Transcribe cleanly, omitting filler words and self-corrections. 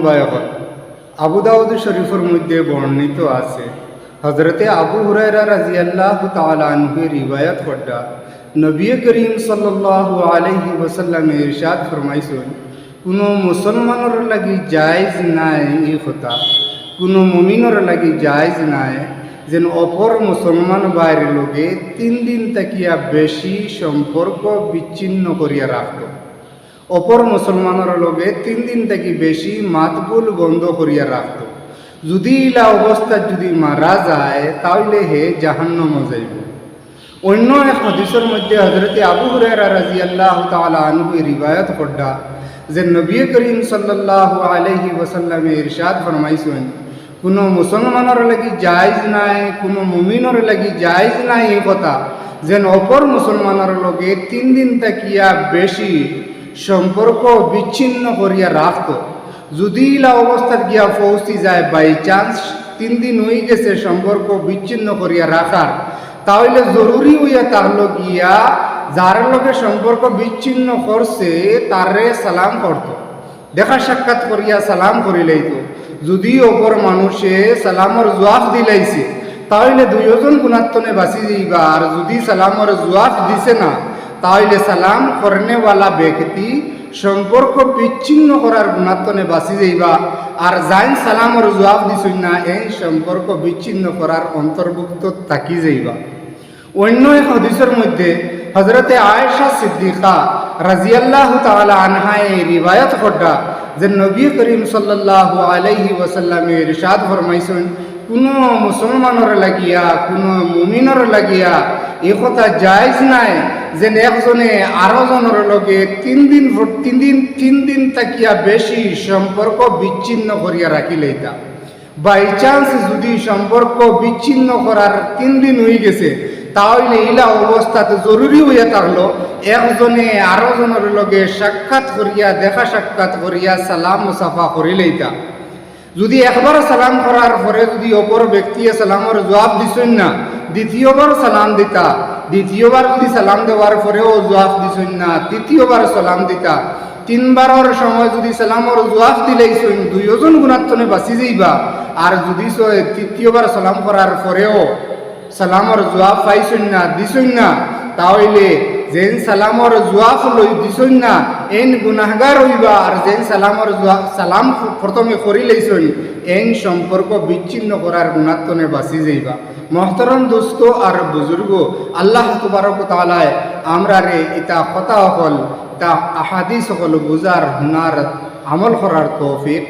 ভাইসকল, আবু দাউদ শরীফের মধ্যে বর্ণিত আছে হজরতে আবু হুরায়রা রাদিয়াল্লাহু তাআলা আনহু রিওয়ায়াত করতা নবী করিম সাল্লাল্লাহু আলাইহি ওয়াসাল্লাম ইরশাদ ফরমাইছেন, কোনো মুসলমানের লাগি জায়েজ নাই এই কথা, কোনো মুমিনের লাগি জায়েজ নাই যেন অপর মুসলমান ভাইয়ের লগে 3 দিন তাকিয়া বেশি সম্পর্ক বিচ্ছিন্ন করিয়া রাখত। অপর মুসলমানের লগে 3 দিন থেকে বেশি মাতবুল বন্ধ করিয়া রাখত। যদি ইলা অবস্থা যদি মারা যায় তাহলে হে জাহান্নামে যাইব। অন্য এক হাদিসের মধ্যে হযরতে আবু হুরায়রা রাদিয়াল্লাহু তাআলা আনহু রিওয়ায়াত করতা যে নবী করিম সাল্লাল্লাহু আলাইহি ওয়াসাল্লাম ইরশাদ ফরমাইছেন, কোনো মুসলমানের লাগি জায়েজ নাই, কোনো মুমিনের লাগি জায়েজ নাই এই কথা যেন অপর মুসলমানের লগে 3 দিন তাকিয়া বেশি সম্পর্ক বিচ্ছিন্ন করিয়া রাখত। যদি ইলা অবস্থার গিয়া পৌঁছি যায়, বাই চান্স 3 দিন হয়ে গেছে সম্পর্ক বিচ্ছিন্ন করিয়া রাখার, তাহলে জরুরি হইয়া তাহলে গিয়া যার লগে সম্পর্ক বিচ্ছিন্ন করছে তারে সালাম করত, দেখা সাক্ষাৎ করিয়া সালাম করিলেইত। যদি অপর মানুষে সালামর জবাব দিলাইছে তাহলে দুইজন গুণাত্মনে বাঁচি যাইবা, আর যদি সালামর জবাব দিছে না তাহলে সালাম করনেওয়ালা ব্যক্তি সম্পর্ক বিচ্ছিন্ন করার গুণাত্মনে বাঁচি যাইবা, আর যাইন সালামর জবাব দিছই না এই সম্পর্ক বিচ্ছিন্ন করার অন্তর্ভুক্ত থাকি যাইবা। অন্য এক হাদিসের মধ্যে হযরতে আয়েশা সিদ্দিকা রাদিয়াল্লাহু তাআলা আনহা এই রিওয়ায়াত করতা যে নবী করিম সাল্লাল্লাহু আলাইহি ওয়াসাল্লাম ইরশাদ ফরমাইছেন, কোনো মুসলমানের লাগিয়া কোনো মুমিনের লাগিয়া এই কথা জায়েজ নাই যে একজনে আরো জনের লগে 3 দিন তাকিয়া বেশি সম্পর্ক বিচ্ছিন্ন করিয়া রাখিলেইতা। বাই চান্স যদি সম্পর্ক বিচ্ছিন্ন করার 3 দিন হয়ে গেছে তাহলে ইলা অবস্থাতে জরুরি হইয়া থাকলো একজনে আরো জনের লগে সাক্ষাৎ করিয়া দেখা সাক্ষাৎ করিয়া সালাম মুসাফা করিলেইতা। যদি একবার সালাম করার পরে যদি অপর ব্যক্তিয়ে সালামের জবাব দিছেন না, দ্বিতীয়বার সালাম দিতা, দ্বিতীয়বার যদি সালাম দেওয়ার পরেও জবাব দিছেন না, তৃতীয়বার সালাম দিতা, 3বারের সময় যদি সালামের জবাব দিলেইছেন দুইজন গুণাত্মনে বাঁচি যাইবা। আর যদি তৃতীয়বার সালাম করার পরেও সালামর জবাব পাইছেন না দিছেন না তাহলে যেন সালামর জবাব লই দিছেন না এন গুনাহগার হইবা, আর যেন সালাম প্রথমে করি লইছেন এন সম্পর্ক বিচ্ছিন্ন করার গুণাত্মনে বাঁচি যাইবা। মহতরম দোস্ত আর বুজুর্গ, আল্লাহ তাবারক ওয়া তাআলা আমরা রে ইতা কথা হল তা আহাদিস হল বুজার হুনার আমল করার তৌফিক।